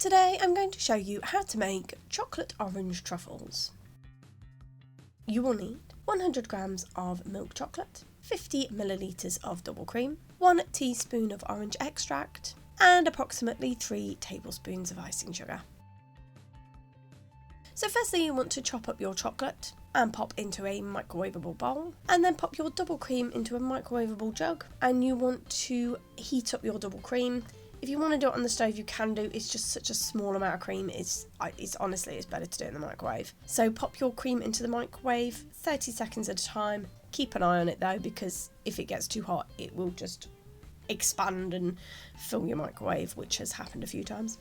Today I'm going to show you how to make chocolate orange truffles. You will need 100 grams of milk chocolate, 50 millilitres of double cream, 1 teaspoon of orange extract, and approximately 3 tablespoons of icing sugar. So firstly you want to chop up your chocolate and pop into a microwavable bowl, and then pop your double cream into a microwavable jug, and you want to heat up your double cream. If you want to do it on the stove, you can do. It's just such a small amount of cream. It's better to do it in the microwave. So pop your cream into the microwave 30 seconds at a time. Keep an eye on it though, because if it gets too hot, it will just expand and fill your microwave, which has happened a few times.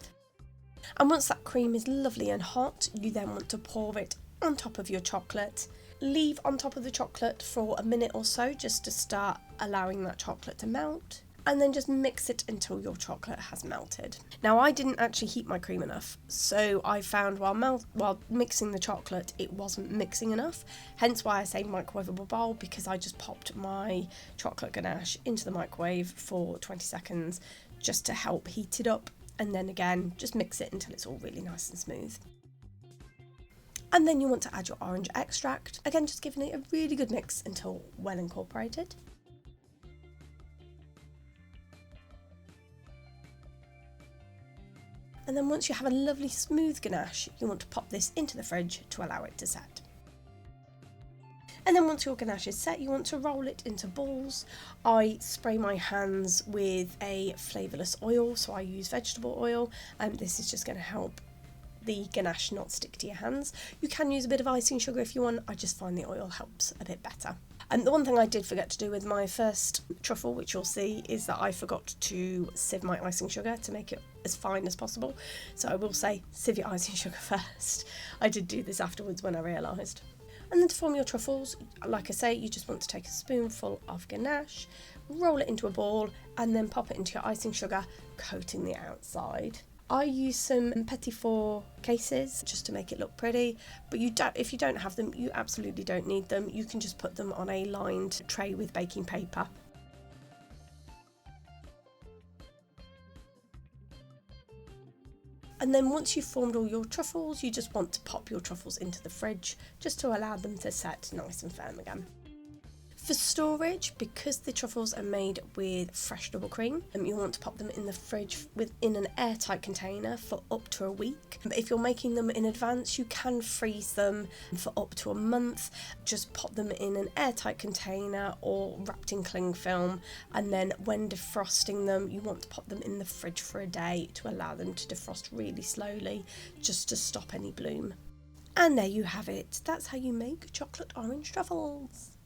And once that cream is lovely and hot, you then want to pour it on top of your chocolate. Leave on top of the chocolate for a minute or so, just to start allowing that chocolate to melt. And then just mix it until your chocolate has melted. Now I didn't actually heat my cream enough, so I found while mixing the chocolate it wasn't mixing enough, hence why I say microwavable bowl, because I just popped my chocolate ganache into the microwave for 20 seconds just to help heat it up, and then again just mix it until it's all really nice and smooth. And then you want to add your orange extract, again just giving it a really good mix until well incorporated. And then once you have a lovely smooth ganache, you want to pop this into the fridge to allow it to set. And then once your ganache is set, you want to roll it into balls. I spray my hands with a flavourless oil, so I use vegetable oil, and this is just going to help the ganache not stick to your hands. You can use a bit of icing sugar if you want. I just find the oil helps a bit better. And the one thing I did forget to do with my first truffle, which you'll see, is that I forgot to sieve my icing sugar to make it as fine as possible. So I will say, sieve your icing sugar first. I did do this afterwards when I realised. And then to form your truffles, like I say, you just want to take a spoonful of ganache, roll it into a ball, and then pop it into your icing sugar, coating the outside. I use some petit four cases just to make it look pretty, but if you don't have them, you absolutely don't need them. You can just put them on a lined tray with baking paper. And then once you've formed all your truffles, you just want to pop your truffles into the fridge just to allow them to set nice and firm again. For storage, because the truffles are made with fresh double cream, you want to pop them in the fridge within an airtight container for up to a week. But if you're making them in advance, you can freeze them for up to a month. Just pop them in an airtight container or wrapped in cling film, and then when defrosting them, you want to pop them in the fridge for a day to allow them to defrost really slowly, just to stop any bloom. And there you have it. That's how you make chocolate orange truffles.